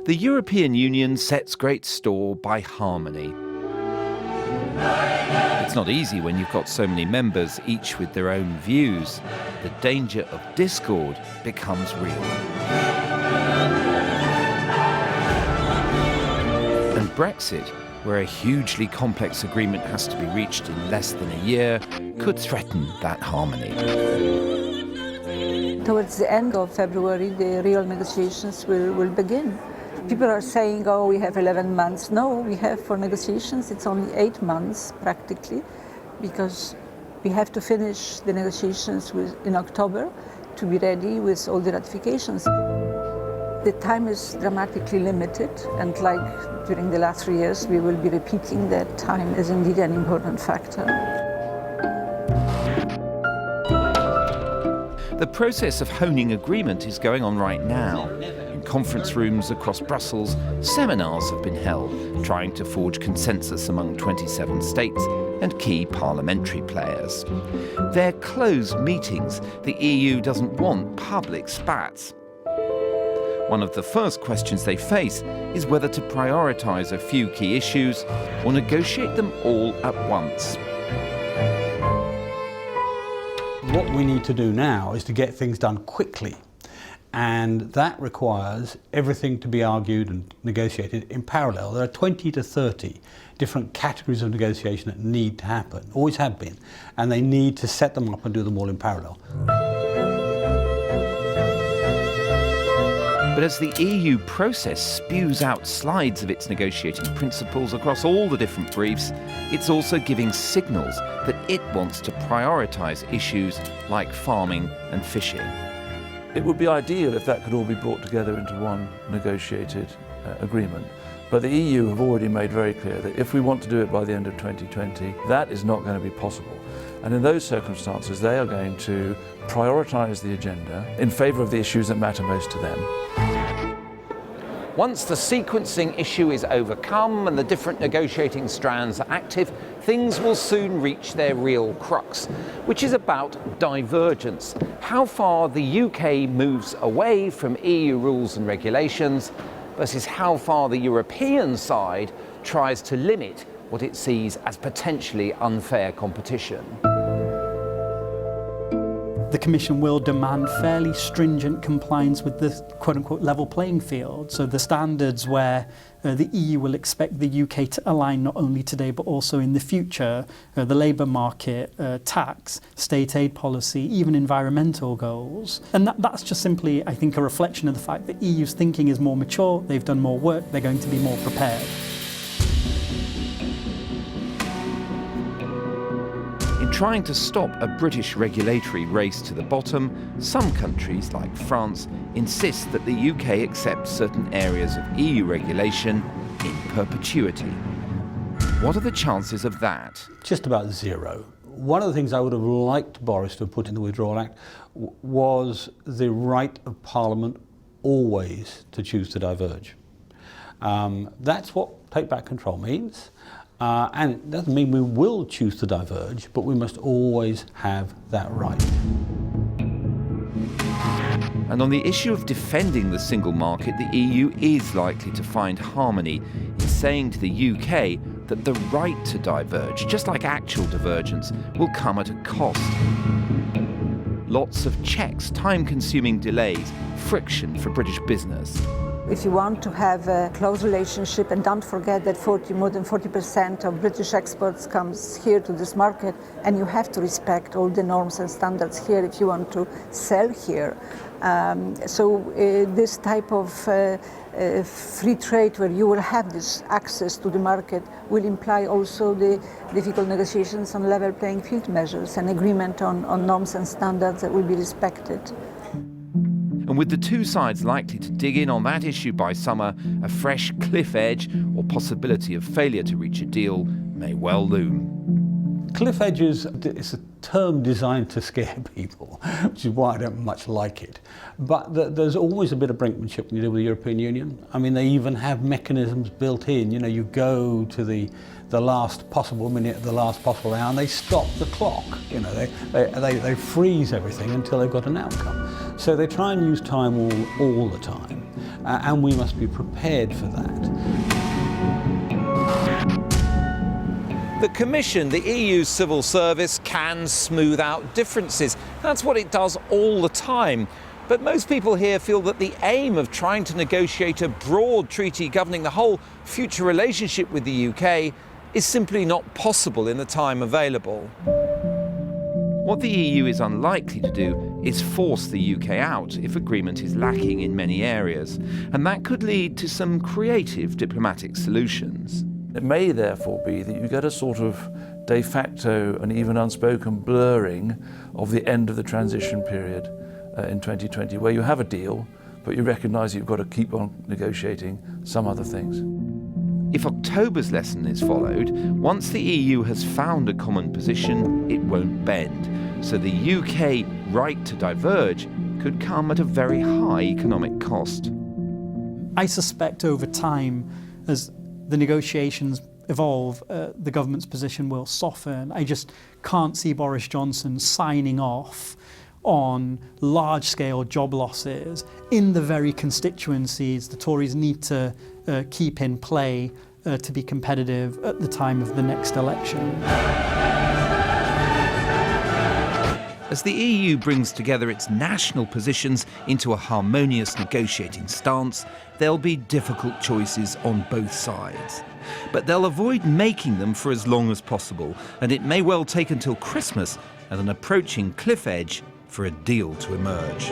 The European Union sets great store by harmony. It's not easy when you've got so many members, each with their own views. The danger of discord becomes real. And Brexit, where a hugely complex agreement has to be reached in less than a year, could threaten that harmony. Towards the end of February, the real negotiations will begin. People are saying, oh, we have 11 months. No, we have for negotiations, it's only 8 months practically, because we have to finish the negotiations in October to be ready with all the ratifications. The time is dramatically limited, and like during the last 3 years, we will be repeating that time is indeed an important factor. The process of honing agreement is going on right now. In conference rooms across Brussels, seminars have been held, trying to forge consensus among 27 states and key parliamentary players. They're closed meetings. The EU doesn't want public spats. One of the first questions they face is whether to prioritise a few key issues or negotiate them all at once. What we need to do now is to get things done quickly, and that requires everything to be argued and negotiated in parallel. There are 20 to 30 different categories of negotiation that need to happen, always have been, and they need to set them up and do them all in parallel. But as the EU process spews out slides of its negotiating principles across all the different briefs, it's also giving signals that it wants to prioritise issues like farming and fishing. It would be ideal if that could all be brought together into one negotiated agreement. But the EU have already made very clear that if we want to do it by the end of 2020, that is not going to be possible. And in those circumstances, they are going to prioritise the agenda in favour of the issues that matter most to them. Once the sequencing issue is overcome and the different negotiating strands are active, things will soon reach their real crux, which is about divergence. How far the UK moves away from EU rules and regulations versus how far the European side tries to limit what it sees as potentially unfair competition. The Commission will demand fairly stringent compliance with the quote-unquote level playing field. So the standards where the EU will expect the UK to align not only today but also in the future, the labour market, tax, state aid policy, even environmental goals. And that's just simply, I think, a reflection of the fact that EU's thinking is more mature, they've done more work, they're going to be more prepared. In trying to stop a British regulatory race to the bottom, some countries, like France, insist that the UK accept certain areas of EU regulation in perpetuity. What are the chances of that? Just about zero. One of the things I would have liked Boris to have put in the Withdrawal Act was the right of Parliament always to choose to diverge. That's what take back control means. And it doesn't mean we will choose to diverge, but we must always have that right. And on the issue of defending the single market, the EU is likely to find harmony in saying to the UK that the right to diverge, just like actual divergence, will come at a cost. Lots of checks, time-consuming delays, friction for British business. If you want to have a close relationship, and don't forget that more than 40% of British exports comes here to this market, and you have to respect all the norms and standards here if you want to sell here. This type of free trade where you will have this access to the market will imply also the difficult negotiations on level playing field measures and agreement on norms and standards that will be respected. And with the two sides likely to dig in on that issue by summer, a fresh cliff edge or possibility of failure to reach a deal may well loom. Cliff edges is a term designed to scare people, which is why I don't much like it. But there's always a bit of brinkmanship when you deal with the European Union. I mean, they even have mechanisms built in. You know, you go to the last possible minute, the last possible hour, and they stop the clock. You know, they freeze everything until they've got an outcome. So they try and use time all the time. and we must be prepared for that. The Commission, the EU's civil service, can smooth out differences. That's what it does all the time. But most people here feel that the aim of trying to negotiate a broad treaty governing the whole future relationship with the UK is simply not possible in the time available. What the EU is unlikely to do is force the UK out if agreement is lacking in many areas, and that could lead to some creative diplomatic solutions. It may therefore be that you get a sort of de facto and even unspoken blurring of the end of the transition period in 2020, where you have a deal, but you recognise you've got to keep on negotiating some other things. If October's lesson is followed, once the EU has found a common position, it won't bend. So the UK right to diverge could come at a very high economic cost. I suspect over time, as the negotiations evolve, the government's position will soften. I just can't see Boris Johnson signing off on large-scale job losses in the very constituencies the Tories need to keep in play to be competitive at the time of the next election. As the EU brings together its national positions into a harmonious negotiating stance, there'll be difficult choices on both sides. But they'll avoid making them for as long as possible, and it may well take until Christmas and an approaching cliff edge for a deal to emerge.